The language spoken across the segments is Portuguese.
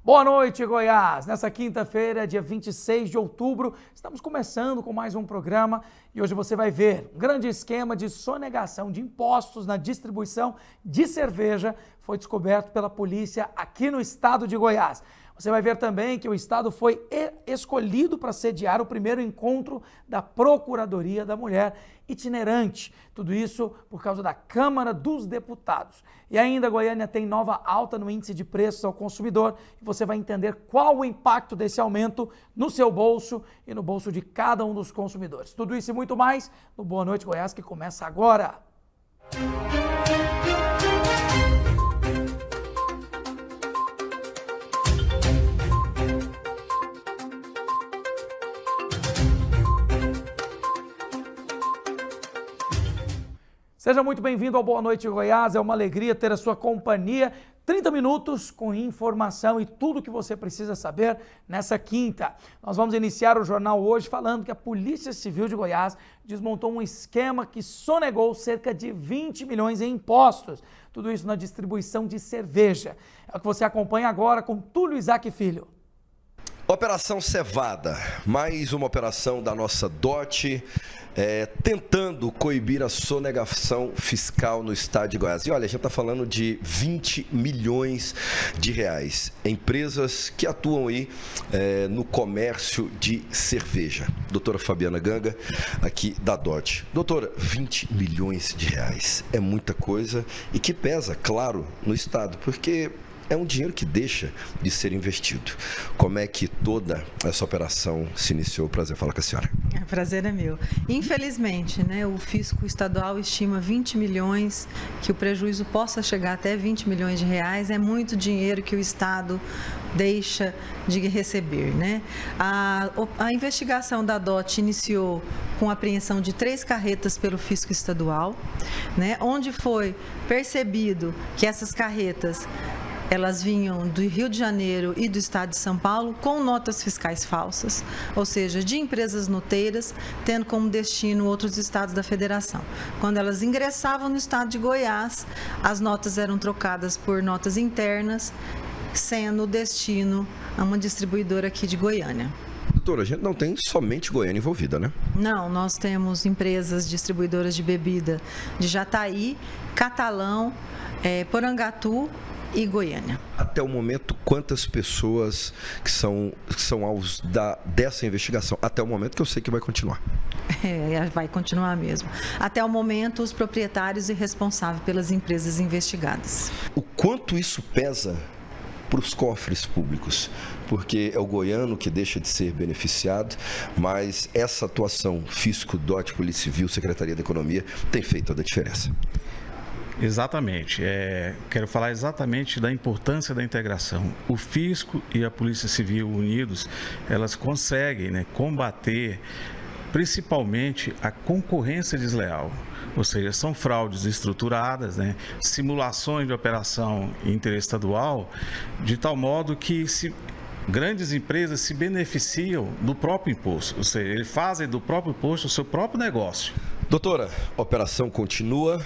Boa noite, Goiás! Nessa quinta-feira, dia 26 de outubro, estamos começando com mais um programa e hoje você vai ver um grande esquema de sonegação de impostos na distribuição de cerveja foi descoberto pela polícia aqui no estado de Goiás. Você vai ver também que o estado foi escolhido para sediar o primeiro encontro da Procuradoria da Mulher itinerante. Tudo isso por causa da Câmara dos Deputados. E ainda Goiânia tem nova alta no índice de preços ao consumidor e você vai entender qual o impacto desse aumento no seu bolso e no bolso de cada um dos consumidores. Tudo isso e muito mais no Boa Noite Goiás, que começa agora. Seja muito bem-vindo ao Boa Noite Goiás, é uma alegria ter a sua companhia. 30 minutos com informação e tudo que você precisa saber nessa quinta. Nós vamos iniciar o jornal hoje falando que a Polícia Civil de Goiás desmontou um esquema que sonegou cerca de 20 milhões em impostos. Tudo isso na distribuição de cerveja. É o que você acompanha agora com Túlio Isaac Filho. Operação Cevada, mais uma operação da nossa DOT, tentando coibir a sonegação fiscal no estado de Goiás. E olha, a gente está falando de 20 milhões de reais. Empresas que atuam aí no comércio de cerveja. Doutora Fabiana Ganga, aqui da DOT. Doutora, 20 milhões de reais é muita coisa e que pesa, claro, no estado, porque é um dinheiro que deixa de ser investido. Como é que toda essa operação se iniciou? Prazer falar com a senhora. O prazer é meu. Infelizmente, o fisco estadual estima 20 milhões, que o prejuízo possa chegar até 20 milhões de reais. É muito dinheiro que o estado deixa de receber, A investigação da DOT iniciou com a apreensão de 3 carretas pelo fisco estadual, onde foi percebido que essas carretas elas vinham do Rio de Janeiro e do estado de São Paulo com notas fiscais falsas, ou seja, de empresas noteiras, tendo como destino outros estados da federação. Quando elas ingressavam no estado de Goiás, as notas eram trocadas por notas internas, sendo o destino a uma distribuidora aqui de Goiânia. Doutora, a gente não tem somente Goiânia envolvida, né? Não, nós temos empresas distribuidoras de bebida de Jataí, Catalão, Porangatu e Goiânia. Até o momento, quantas pessoas que são alvos dessa investigação? Até o momento, que eu sei que vai continuar. Vai continuar mesmo. Até o momento, os proprietários e responsáveis pelas empresas investigadas. O quanto isso pesa para os cofres públicos? Porque é o goiano que deixa de ser beneficiado, mas essa atuação Fisco, DOT, Polícia Civil, Secretaria da Economia tem feito toda a diferença. Exatamente. Quero falar exatamente da importância da integração. O Fisco e a Polícia Civil unidos, elas conseguem combater principalmente a concorrência desleal. Ou seja, são fraudes estruturadas, simulações de operação interestadual, de tal modo que grandes empresas se beneficiam do próprio imposto. Ou seja, eles fazem do próprio imposto o seu próprio negócio. Doutora, a operação continua.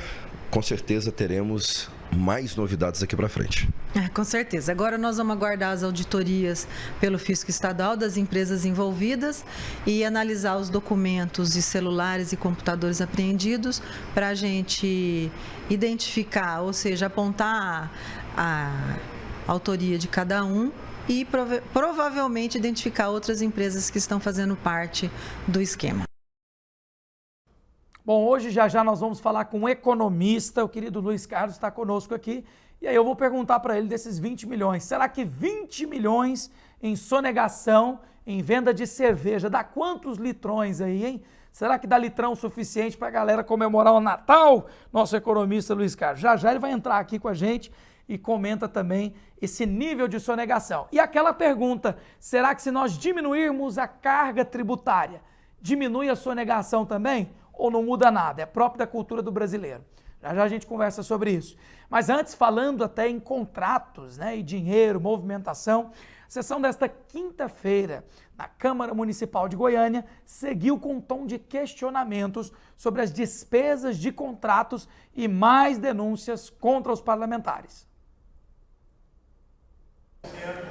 Com certeza teremos mais novidades aqui para frente. Com certeza. Agora nós vamos aguardar as auditorias pelo Fisco Estadual das empresas envolvidas e analisar os documentos de celulares e computadores apreendidos para a gente identificar, ou seja, apontar a autoria de cada um e provavelmente identificar outras empresas que estão fazendo parte do esquema. Bom, hoje já nós vamos falar com um economista, o querido Luiz Carlos está conosco aqui, e aí eu vou perguntar para ele desses 20 milhões. Será que 20 milhões em sonegação, em venda de cerveja, dá quantos litrões aí, hein? Será que dá litrão suficiente para a galera comemorar o Natal? Nosso economista Luiz Carlos. Já ele vai entrar aqui com a gente e comenta também esse nível de sonegação. E aquela pergunta, será que se nós diminuirmos a carga tributária, diminui a sonegação também? Ou não muda nada? É próprio da cultura do brasileiro. Já a gente conversa sobre isso. Mas antes, falando até em contratos, e dinheiro, movimentação, a sessão desta quinta-feira na Câmara Municipal de Goiânia seguiu com um tom de questionamentos sobre as despesas de contratos e mais denúncias contra os parlamentares.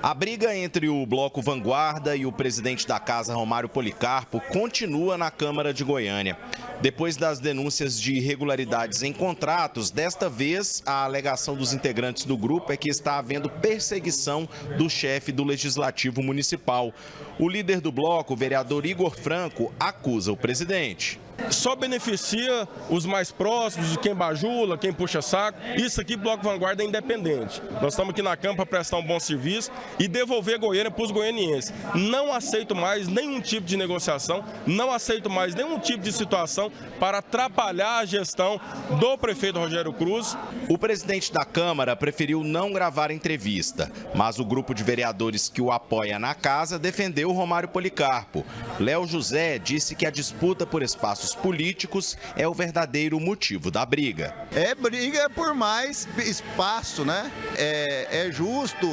A briga entre o Bloco Vanguarda e o presidente da Casa, Romário Policarpo, continua na Câmara de Goiânia. Depois das denúncias de irregularidades em contratos, desta vez a alegação dos integrantes do grupo é que está havendo perseguição do chefe do Legislativo Municipal. O líder do bloco, o vereador Igor Franco, acusa o presidente. Só beneficia os mais próximos, quem bajula, quem puxa saco. Isso aqui, Bloco Vanguarda, é independente. Nós estamos aqui na Câmara para prestar um bom serviço e devolver Goiânia para os goianienses. Não aceito mais nenhum tipo de negociação, não aceito mais nenhum tipo de situação para atrapalhar a gestão do prefeito Rogério Cruz. O presidente da Câmara preferiu não gravar entrevista, mas o grupo de vereadores que o apoia na casa defendeu Romário Policarpo. Léo José disse que a disputa por espaços políticos é o verdadeiro motivo da briga. É briga por mais espaço, né? É justo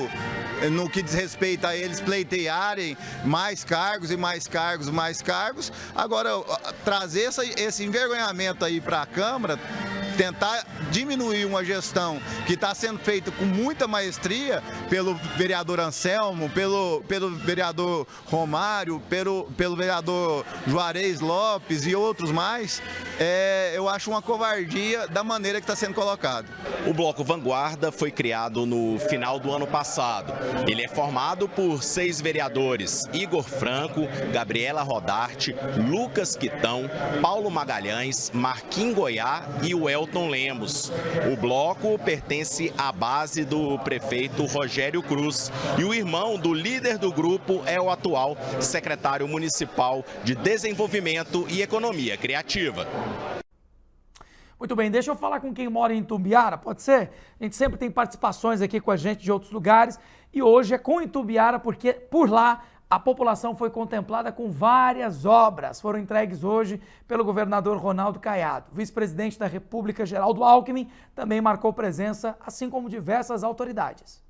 no que diz respeito a eles pleitearem mais cargos e mais cargos, mais cargos. Agora, trazer esse envergonhamento aí para a Câmara, tentar diminuir uma gestão que está sendo feita com muita maestria pelo vereador Anselmo, pelo vereador Romário, pelo vereador Juarez Lopes e outros mais, eu acho uma covardia da maneira que está sendo colocado. O Bloco Vanguarda foi criado no final do ano passado. Ele é formado por 6 vereadores: Igor Franco, Gabriela Rodarte, Lucas Quitão, Paulo Magalhães, Marquinhos Goiá e o Elton Lemos. O bloco pertence à base do prefeito Rogério Cruz e o irmão do líder do grupo é o atual secretário municipal de Desenvolvimento e Economia Criativa. Muito bem, deixa eu falar com quem mora em Itumbiara, pode ser? A gente sempre tem participações aqui com a gente de outros lugares e hoje é com Itumbiara porque por lá a população foi contemplada com várias obras. Foram entregues hoje pelo governador Ronaldo Caiado. O vice-presidente da República, Geraldo Alckmin, também marcou presença, assim como diversas autoridades.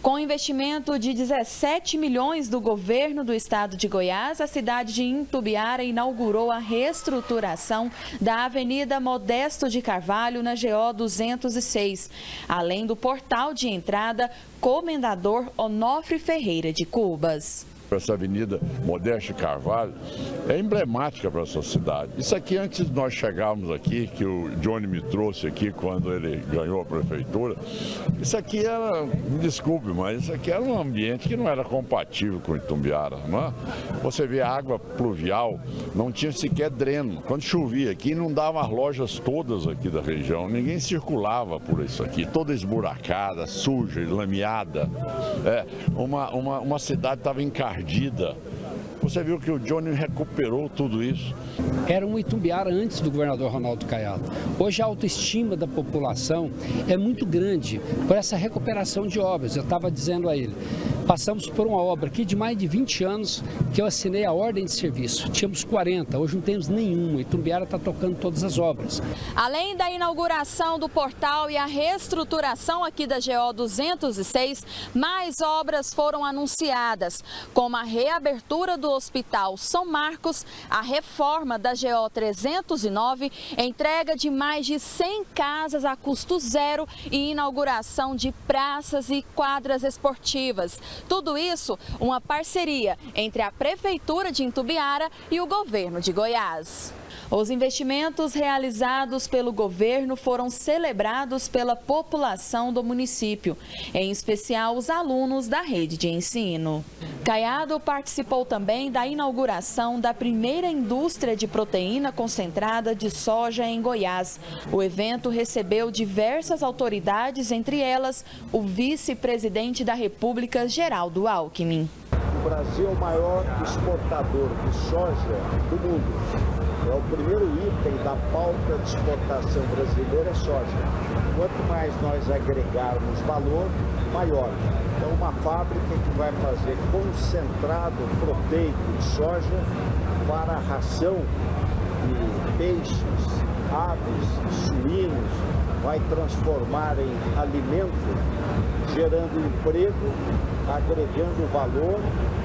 Com investimento de 17 milhões do governo do estado de Goiás, a cidade de Itumbiara inaugurou a reestruturação da Avenida Modesto de Carvalho, na GO 206, além do portal de entrada Comendador Onofre Ferreira de Cubas. Essa avenida Modesto de Carvalho é emblemática para essa cidade. Isso aqui, antes de nós chegarmos aqui, que o Johnny me trouxe aqui quando ele ganhou a prefeitura, isso aqui era, me desculpe, mas isso aqui era um ambiente que não era compatível com Itumbiara, não é? Você vê a água pluvial, não tinha sequer dreno. Quando chovia aqui, não dava as lojas todas aqui da região, ninguém circulava por isso aqui, toda esburacada, suja, lameada. Uma cidade estava encardida. Você viu que o Johnny recuperou tudo isso. Era um Itumbiara antes do governador Ronaldo Caiado. Hoje a autoestima da população é muito grande por essa recuperação de obras. Eu estava dizendo a ele, passamos por uma obra aqui de mais de 20 anos que eu assinei a ordem de serviço. Tínhamos 40, hoje não temos nenhuma. Itumbiara está tocando todas as obras. Além da inauguração do portal e a reestruturação aqui da GO 206, mais obras foram anunciadas, como a reabertura do Hospital São Marcos, a reforma da GO 309, entrega de mais de 100 casas a custo zero e inauguração de praças e quadras esportivas. Tudo isso uma parceria entre a Prefeitura de Itumbiara e o governo de Goiás. Os investimentos realizados pelo governo foram celebrados pela população do município, em especial os alunos da rede de ensino. Caiado participou também da inauguração da primeira indústria de proteína concentrada de soja em Goiás. O evento recebeu diversas autoridades, entre elas o vice-presidente da República, Geraldo Alckmin. O Brasil é o maior exportador de soja do mundo. É o primeiro item da pauta de exportação brasileira é soja. Quanto mais nós agregarmos valor, maior. Então, uma fábrica que vai fazer concentrado proteico de soja para a ração de peixes, aves, suínos, vai transformar em alimento, gerando emprego, agregando valor,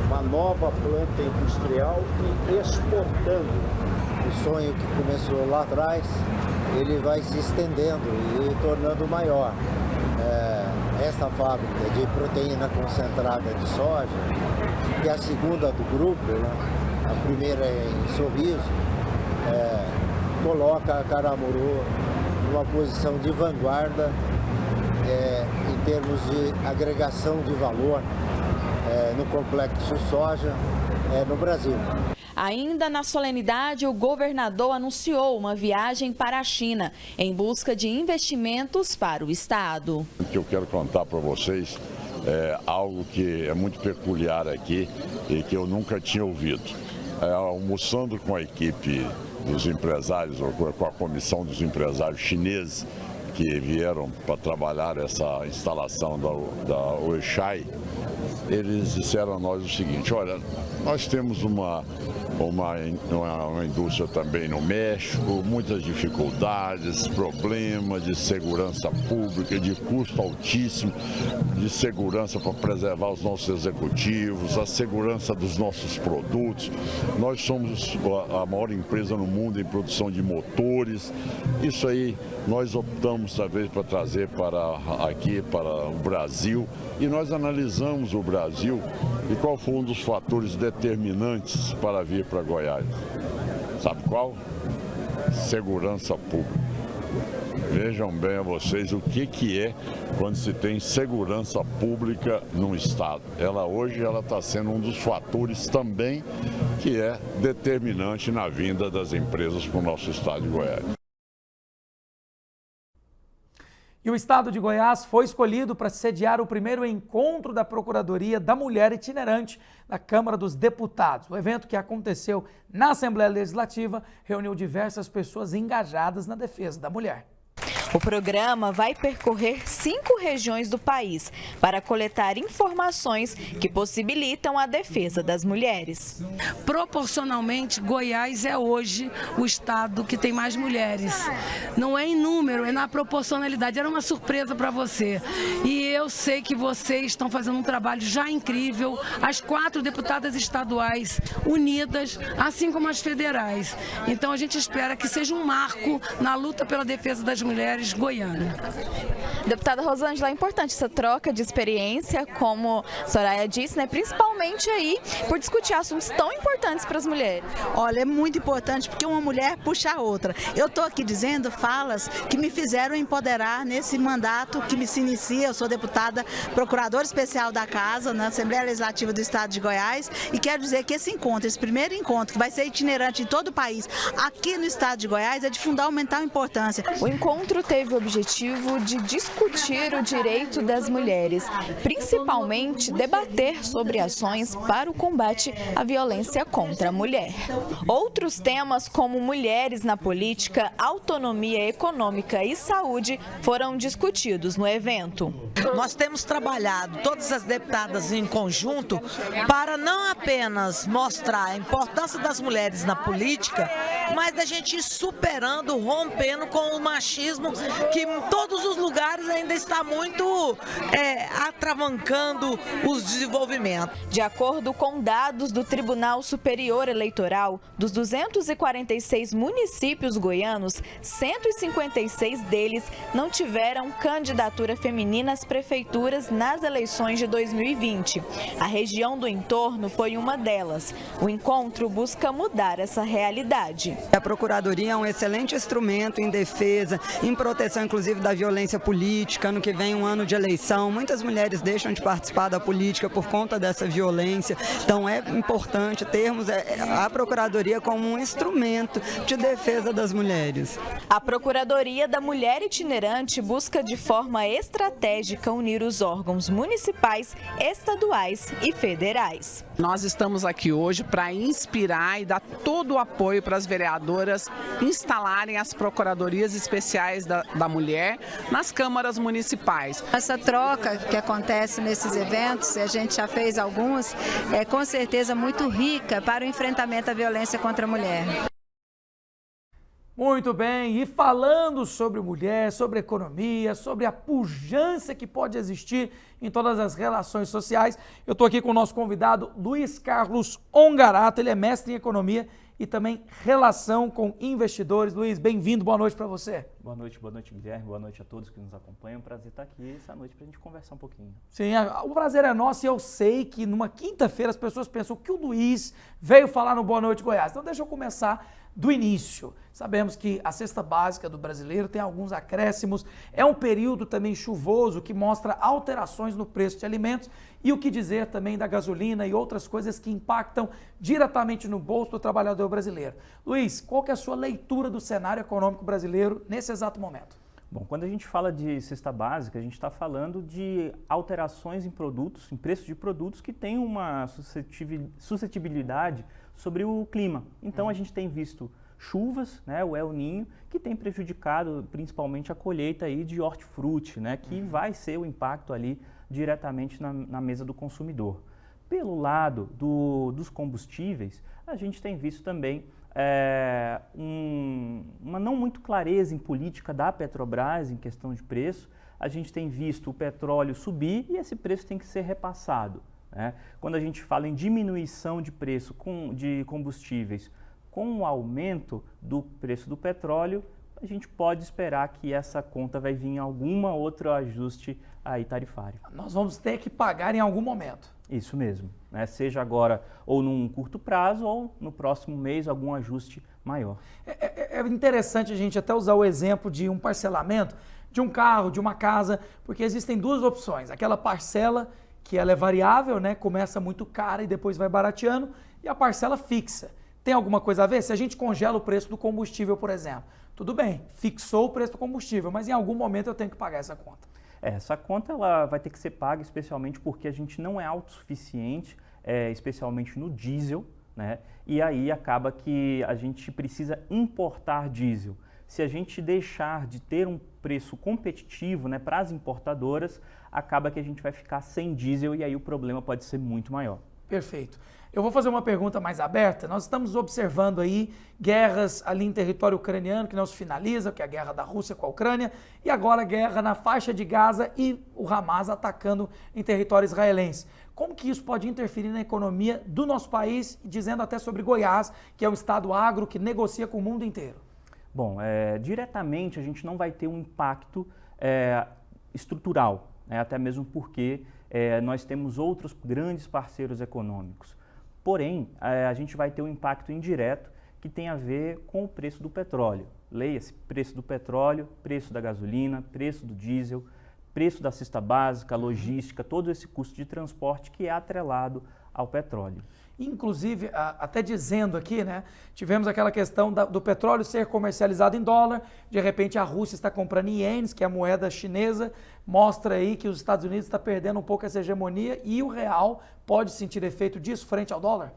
uma nova planta industrial e exportando. O sonho que começou lá atrás, ele vai se estendendo e tornando maior. esta fábrica de proteína concentrada de soja, que é a segunda do grupo, né? A primeira é em Sorriso, coloca a Caramuru numa posição de vanguarda em termos de agregação de valor no complexo soja no Brasil. Ainda na solenidade, o governador anunciou uma viagem para a China em busca de investimentos para o estado. O que eu quero contar para vocês é algo que é muito peculiar aqui e que eu nunca tinha ouvido. Almoçando com a equipe dos empresários, ou com a comissão dos empresários chineses que vieram para trabalhar essa instalação da Weichai, eles disseram a nós o seguinte: olha, nós temos uma indústria também no México, muitas dificuldades, problemas de segurança pública, de custo altíssimo, de segurança para preservar os nossos executivos, a segurança dos nossos produtos. Nós somos a maior empresa no mundo em produção de motores. Isso aí nós optamos talvez para trazer aqui para o Brasil, e nós analisamos o Brasil e qual foi um dos fatores determinantes para vir para Goiás. Sabe qual? Segurança pública. Vejam bem a vocês o que é quando se tem segurança pública num estado. Hoje ela está sendo um dos fatores também que é determinante na vinda das empresas para o nosso estado de Goiás. E o estado de Goiás foi escolhido para sediar o primeiro encontro da Procuradoria da Mulher Itinerante da Câmara dos Deputados. O evento, que aconteceu na Assembleia Legislativa, reuniu diversas pessoas engajadas na defesa da mulher. O programa vai percorrer 5 regiões do país para coletar informações que possibilitam a defesa das mulheres. Proporcionalmente, Goiás é hoje o estado que tem mais mulheres. Não é em número, é na proporcionalidade. Era uma surpresa para você. E eu sei que vocês estão fazendo um trabalho já incrível. As 4 deputadas estaduais unidas, assim como as federais. Então a gente espera que seja um marco na luta pela defesa das mulheres goiana. Deputada Rosângela, é importante essa troca de experiência, como a Soraya disse, né? Principalmente aí por discutir assuntos tão importantes para as mulheres. Olha, é muito importante porque uma mulher puxa a outra. Eu estou aqui dizendo falas que me fizeram empoderar nesse mandato que me se inicia. Eu sou deputada procuradora especial da Casa na Assembleia Legislativa do Estado de Goiás, e quero dizer que esse primeiro encontro, que vai ser itinerante em todo o país, aqui no Estado de Goiás, é de fundamental importância. O encontro teve o objetivo de discutir o direito das mulheres, principalmente debater sobre ações para o combate à violência contra a mulher. Outros temas, como mulheres na política, autonomia econômica e saúde, foram discutidos no evento. Nós temos trabalhado, todas as deputadas em conjunto, para não apenas mostrar a importância das mulheres na política, mas da gente ir superando, rompendo com o machismo que em todos os lugares ainda está muito atravancando os desenvolvimentos. De acordo com dados do Tribunal Superior Eleitoral, dos 246 municípios goianos, 156 deles não tiveram candidatura feminina às prefeituras nas eleições de 2020. A região do entorno foi uma delas. O encontro busca mudar essa realidade. A Procuradoria é um excelente instrumento em defesa, em proteção inclusive da violência política. Ano que vem, um ano de eleição, muitas mulheres deixam de participar da política por conta dessa violência. Então é importante termos a Procuradoria como um instrumento de defesa das mulheres. A Procuradoria da Mulher Itinerante busca de forma estratégica unir os órgãos municipais, estaduais e federais. Nós estamos aqui hoje para inspirar e dar todo o apoio para as vereadoras instalarem as procuradorias especiais da mulher nas câmaras municipais. Essa troca que acontece nesses eventos, a gente já fez alguns, é com certeza muito rica para o enfrentamento à violência contra a mulher. Muito bem, e falando sobre mulher, sobre economia, sobre a pujança que pode existir em todas as relações sociais, eu estou aqui com o nosso convidado Luiz Carlos Ongarato. Ele é mestre em economia e também relação com investidores. Luiz, bem-vindo, boa noite para você. Boa noite, Guilherme, boa noite a todos que nos acompanham. Prazer estar aqui essa noite para a gente conversar um pouquinho. Sim, o prazer é nosso e eu sei que numa quinta-feira as pessoas pensam que o Luiz veio falar no Boa Noite Goiás. Então deixa eu começar do início. Sabemos que a cesta básica do brasileiro tem alguns acréscimos, é um período também chuvoso que mostra alterações no preço de alimentos e o que dizer também da gasolina e outras coisas que impactam diretamente no bolso do trabalhador brasileiro. Luiz, qual que é a sua leitura do cenário econômico brasileiro nesse exato momento? Bom, quando a gente fala de cesta básica, a gente está falando de alterações em produtos, em preços de produtos que têm uma suscetibilidade sobre o clima. Então a gente tem visto chuvas, né, o El Niño, que tem prejudicado principalmente a colheita aí de hortifruti, né, que vai ser o impacto ali diretamente na mesa do consumidor. Pelo lado dos combustíveis, a gente tem visto também uma não muito clareza em política da Petrobras em questão de preço. A gente tem visto o petróleo subir e esse preço tem que ser repassado, né? Quando a gente fala em diminuição de preço de combustíveis com o aumento do preço do petróleo, a gente pode esperar que essa conta vai vir em algum outro ajuste aí tarifário. Nós vamos ter que pagar em algum momento. Isso mesmo, né? Seja agora ou num curto prazo ou no próximo mês algum ajuste maior. É interessante a gente até usar o exemplo de um parcelamento de um carro, de uma casa, porque existem duas opções. Aquela parcela que ela é variável, né? Começa muito cara e depois vai barateando, e a parcela fixa. Tem alguma coisa a ver? Se a gente congela o preço do combustível, por exemplo, tudo bem, fixou o preço do combustível, mas em algum momento eu tenho que pagar essa conta. Essa conta ela vai ter que ser paga especialmente porque a gente não é autossuficiente, especialmente no diesel, né? E aí acaba que a gente precisa importar diesel. Se a gente deixar de ter um preço competitivo, né, para as importadoras, acaba que a gente vai ficar sem diesel e aí o problema pode ser muito maior. Perfeito. Eu vou fazer uma pergunta mais aberta. Nós estamos observando aí guerras ali em território ucraniano que não se finaliza, que é a guerra da Rússia com a Ucrânia, e agora a guerra na faixa de Gaza e o Hamas atacando em território israelense. Como que isso pode interferir na economia do nosso país, dizendo até sobre Goiás, que é um estado agro que negocia com o mundo inteiro? Bom, diretamente a gente não vai ter um impacto estrutural, né? Até mesmo porque nós temos outros grandes parceiros econômicos. Porém, a gente vai ter um impacto indireto que tem a ver com o preço do petróleo. Leia-se, preço do petróleo, preço da gasolina, preço do diesel, preço da cesta básica, logística, todo esse custo de transporte que é atrelado ao petróleo. Inclusive, até dizendo aqui, né, tivemos aquela questão do petróleo ser comercializado em dólar, de repente a Rússia está comprando em ienes, que é a moeda chinesa, mostra aí que os Estados Unidos está perdendo um pouco essa hegemonia e o real pode sentir efeito disso frente ao dólar?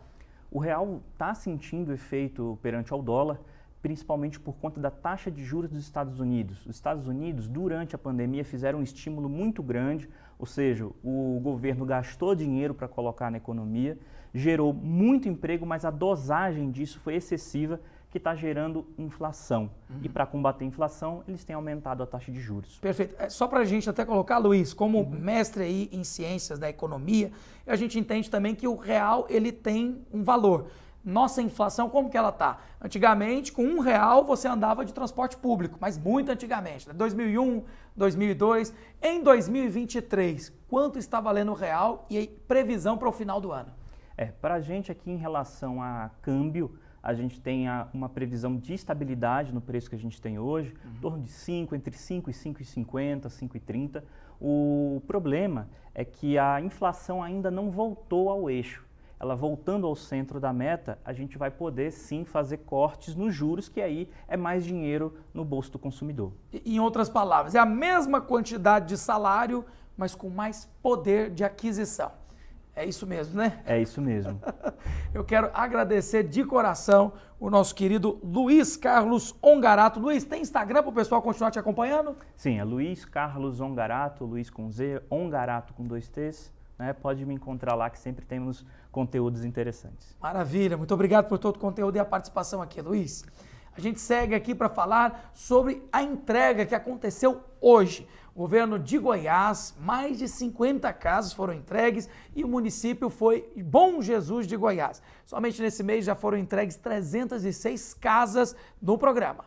O real está sentindo efeito perante ao dólar, principalmente por conta da taxa de juros dos Estados Unidos. Os Estados Unidos, durante a pandemia, fizeram um estímulo muito grande, ou seja, o governo gastou dinheiro para colocar na economia, gerou muito emprego, mas a dosagem disso foi excessiva, que está gerando inflação. E para combater a inflação, eles têm aumentado a taxa de juros. Perfeito. Só para a gente até colocar, Luiz, como mestre aí em ciências da economia, a gente entende também que o real ele tem um valor. Nossa inflação, como que ela está? Antigamente, com R$1 você andava de transporte público, mas muito antigamente, né? 2001, 2002. Em 2023, quanto está valendo o real e previsão para o final do ano? Para a gente aqui em relação a câmbio, a gente tem uma previsão de estabilidade no preço que a gente tem hoje, em torno de 5, entre 5 e 5,50, 5,30. O problema é que a inflação ainda não voltou ao eixo. Ela voltando ao centro da meta, a gente vai poder sim fazer cortes nos juros, que aí é mais dinheiro no bolso do consumidor. Em outras palavras, é a mesma quantidade de salário, mas com mais poder de aquisição. É isso mesmo, né? É isso mesmo. Eu quero agradecer de coração o nosso querido Luiz Carlos Ongarato. Luiz, tem Instagram para o pessoal continuar te acompanhando? Sim, é Luiz Carlos Ongarato, Luiz com Z, Ongarato com 2 T's. Né? Pode me encontrar lá que sempre temos conteúdos interessantes. Maravilha, muito obrigado por todo o conteúdo e a participação aqui, Luiz. A gente segue aqui para falar sobre a entrega que aconteceu hoje. Governo de Goiás, mais de 50 casas foram entregues e o município foi Bom Jesus de Goiás. Somente nesse mês já foram entregues 306 casas no programa.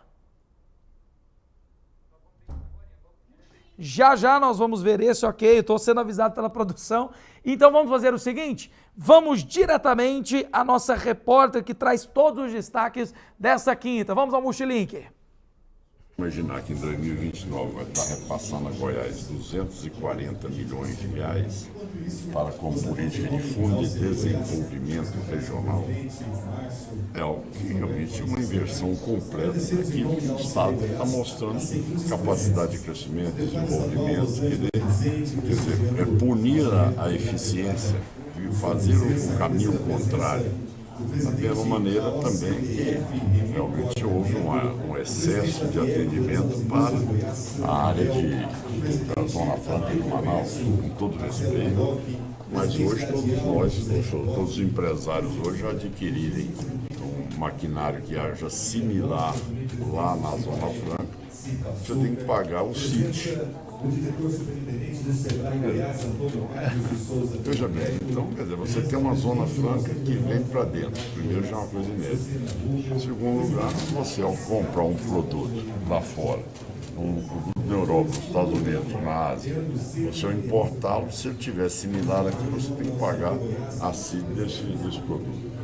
Já já nós vamos ver esse, ok, estou sendo avisado pela produção. Então vamos fazer o seguinte, vamos diretamente à nossa repórter que traz todos os destaques dessa quinta. Vamos ao Multilink. Imaginar que em 2029 vai estar repassando a Goiás 240 milhões de reais para como política de fundo de desenvolvimento regional. É algo que realmente é uma inversão completa daquilo que o Estado está mostrando capacidade de crescimento, desenvolvimento, quer dizer, é punir a eficiência e fazer o caminho contrário. Da mesma maneira também que realmente houve um excesso de atendimento para a área da Zona Franca de Manaus, com todo respeito, mas hoje todos os empresários hoje já adquirirem um maquinário que haja similar lá na Zona Franca, você tem que pagar o CIT. Veja bem, então, quer dizer, você tem uma zona franca que vem para dentro. Primeiro, já é uma coisa inédita. Em segundo lugar, você ao comprar um produto lá fora, um produto na Europa, nos Estados Unidos, na Ásia, você ao importá-lo, se ele tiver similar aqui, você tem que pagar a CIT desse produto.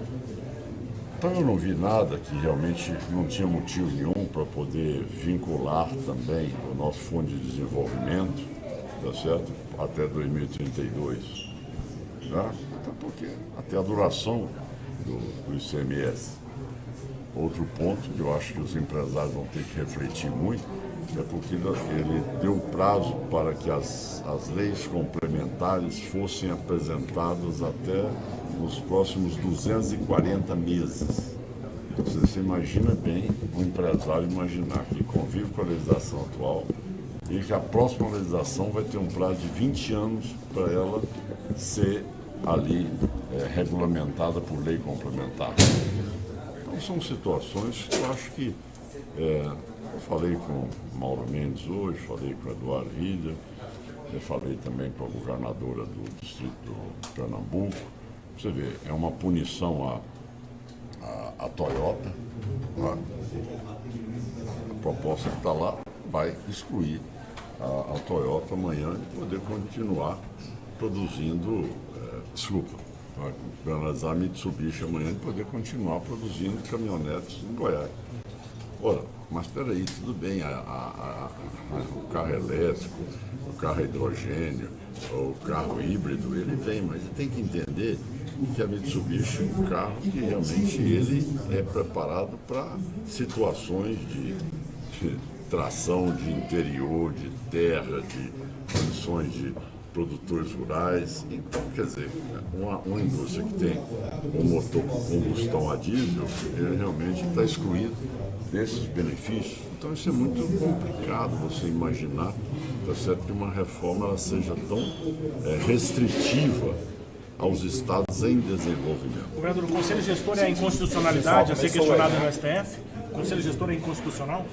Então eu não vi nada que realmente não tinha motivo nenhum para poder vincular também o nosso Fundo de Desenvolvimento, tá certo? Até 2032, tá? Até porque até a duração do ICMS. Outro ponto que eu acho que os empresários vão ter que refletir muito é porque ele deu prazo para que as leis complementares fossem apresentadas até nos próximos 240 meses. Você imagina bem um empresário imaginar que convive com a legislação atual e que a próxima legislação vai ter um prazo de 20 anos para ela ser ali regulamentada por lei complementar. Então são situações que eu acho que eu falei com o Mauro Mendes hoje, falei com o Eduardo Hilder, eu falei também com a governadora do distrito do Pernambuco. Você vê, é uma punição à Toyota. A proposta que está lá vai excluir a Toyota amanhã de poder continuar produzindo, penalizar a Mitsubishi amanhã de poder continuar produzindo caminhonetes em Goiás. Ora, mas espera aí, tudo bem, o carro elétrico, o carro hidrogênio, o carro híbrido, ele vem, mas ele tem que entender que a Mitsubishi é um carro que realmente ele é preparado para situações de tração de interior, de terra, de condições de produtores rurais. Então, quer dizer, uma indústria que tem um motor com combustão a diesel, ele realmente está excluído desses benefícios. Então isso é muito complicado você imaginar, tá certo, que uma reforma ela seja tão restritiva aos estados em desenvolvimento. Governador, o Conselho Gestor é a inconstitucionalidade a ser questionado no STF? O Conselho Gestor é inconstitucional?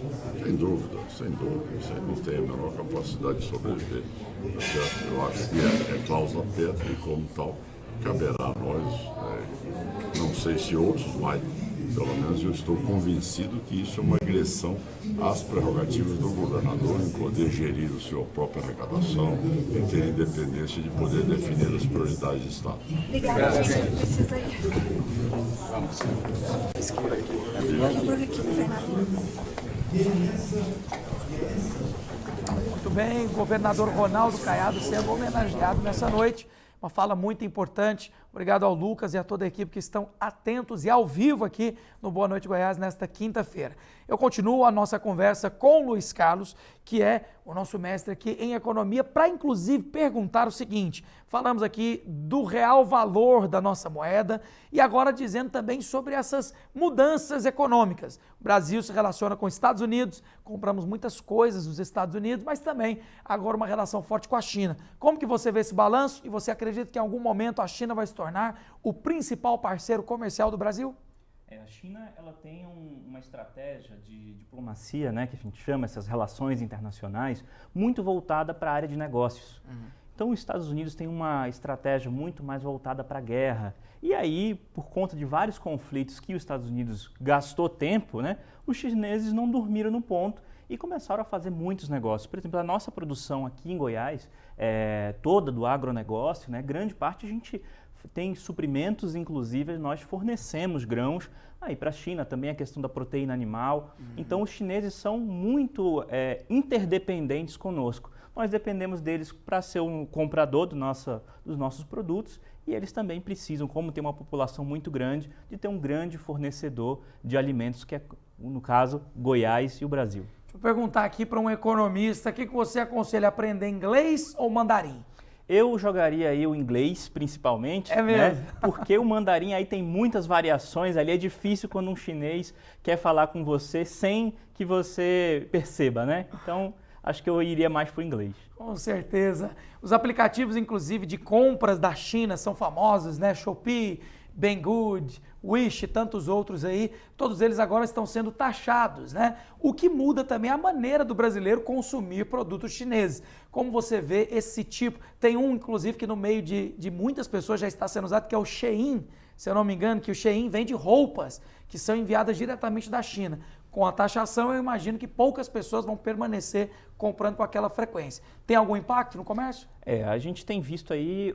Sem dúvida, sem dúvida. Isso aí não tem a menor capacidade de sobreviver. Tá certo? Eu acho que é cláusula pétrea e, como tal, caberá a nós, não sei se outros, mas pelo menos eu estou convencido que isso é uma agressão às prerrogativas do governador em poder gerir a sua própria arrecadação, em ter independência de poder definir as prioridades do Estado. Obrigada, gente. Precisa ir. Vamos. Muito bem, governador Ronaldo Caiado sendo homenageado nessa noite. Uma fala muito importante. Obrigado ao Lucas e a toda a equipe que estão atentos e ao vivo aqui no Boa Noite Goiás nesta quinta-feira. Eu continuo a nossa conversa com o Luiz Carlos, que é o nosso mestre aqui em economia, para inclusive perguntar o seguinte: falamos aqui do real valor da nossa moeda e agora dizendo também sobre essas mudanças econômicas. O Brasil se relaciona com os Estados Unidos, compramos muitas coisas dos Estados Unidos, mas também agora uma relação forte com a China. Como que você vê esse balanço e você acredita que em algum momento a China vai se tornar o principal parceiro comercial do Brasil? A China ela tem uma estratégia de diplomacia, né, que a gente chama essas relações internacionais, muito voltada para a área de negócios. Então, os Estados Unidos tem uma estratégia muito mais voltada para a guerra. E aí, por conta de vários conflitos que os Estados Unidos gastou tempo, né, os chineses não dormiram no ponto e começaram a fazer muitos negócios. Por exemplo, a nossa produção aqui em Goiás, toda do agronegócio, né, grande parte a gente tem suprimentos, inclusive nós fornecemos grãos aí para a China, também a questão da proteína animal. Então, os chineses são muito interdependentes conosco. Nós dependemos deles para ser um comprador dos nossos produtos e eles também precisam, como tem uma população muito grande, de ter um grande fornecedor de alimentos, que é, no caso, Goiás e o Brasil. Deixa eu perguntar aqui para um economista, o que você aconselha, aprender inglês ou mandarim? Eu jogaria aí o inglês, principalmente, é mesmo? Né? Porque o mandarim aí tem muitas variações, ali é difícil quando um chinês quer falar com você sem que você perceba, né? Então, acho que eu iria mais para o inglês. Com certeza. Os aplicativos, inclusive, de compras da China são famosos, né? Shopee, Banggood, Wish e tantos outros aí, todos eles agora estão sendo taxados, né? O que muda também a maneira do brasileiro consumir produtos chineses. Como você vê esse tipo, tem um, inclusive, que no meio de muitas pessoas já está sendo usado, que é o Shein, se eu não me engano, que o Shein vende roupas que são enviadas diretamente da China. Com a taxação, eu imagino que poucas pessoas vão permanecer comprando com aquela frequência. Tem algum impacto no comércio? A gente tem visto aí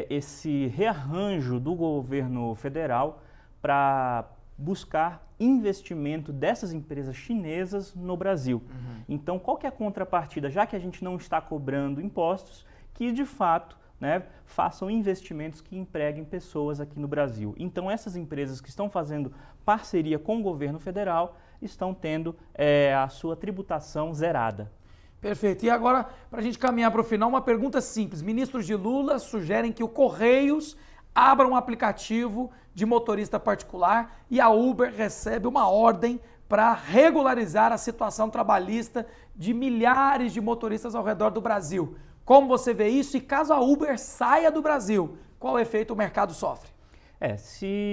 esse rearranjo do governo federal para buscar investimento dessas empresas chinesas no Brasil. Então, qual que é a contrapartida? Já que a gente não está cobrando impostos, que de fato, né, façam investimentos que empreguem pessoas aqui no Brasil. Então, essas empresas que estão fazendo parceria com o governo federal estão tendo a sua tributação zerada. Perfeito. E agora, para a gente caminhar para o final, uma pergunta simples. Ministros de Lula sugerem que o Correios abra um aplicativo de motorista particular e a Uber recebe uma ordem para regularizar a situação trabalhista de milhares de motoristas ao redor do Brasil. Como você vê isso? E caso a Uber saia do Brasil, qual efeito o mercado sofre?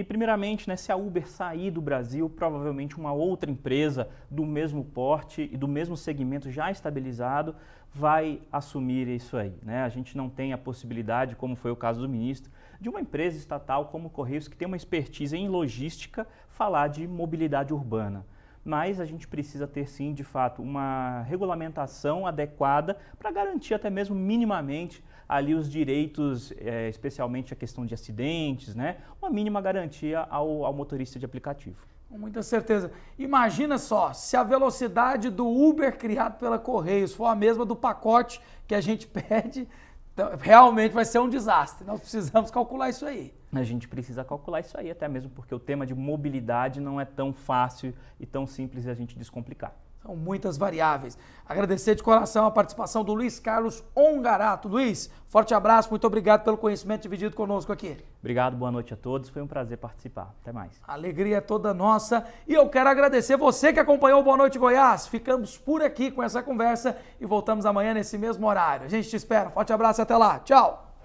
Primeiramente, né, se a Uber sair do Brasil, provavelmente uma outra empresa do mesmo porte e do mesmo segmento já estabilizado vai assumir isso aí, né? A gente não tem a possibilidade, como foi o caso do ministro, de uma empresa estatal como o Correios, que tem uma expertise em logística, falar de mobilidade urbana. Mas a gente precisa ter, sim, de fato, uma regulamentação adequada para garantir até mesmo minimamente ali os direitos, especialmente a questão de acidentes, né? Uma mínima garantia ao motorista de aplicativo. Com muita certeza. Imagina só, se a velocidade do Uber criado pela Correios for a mesma do pacote que a gente pede, então, realmente vai ser um desastre. Nós precisamos calcular isso aí. A gente precisa calcular isso aí, até mesmo porque o tema de mobilidade não é tão fácil e tão simples de a gente descomplicar. São muitas variáveis. Agradecer de coração a participação do Luiz Carlos Ongarato. Luiz, forte abraço, muito obrigado pelo conhecimento dividido conosco aqui. Obrigado, boa noite a todos, foi um prazer participar. Até mais. A alegria é toda nossa e eu quero agradecer você que acompanhou o Boa Noite Goiás. Ficamos por aqui com essa conversa e voltamos amanhã nesse mesmo horário. A gente te espera. Forte abraço e até lá. Tchau.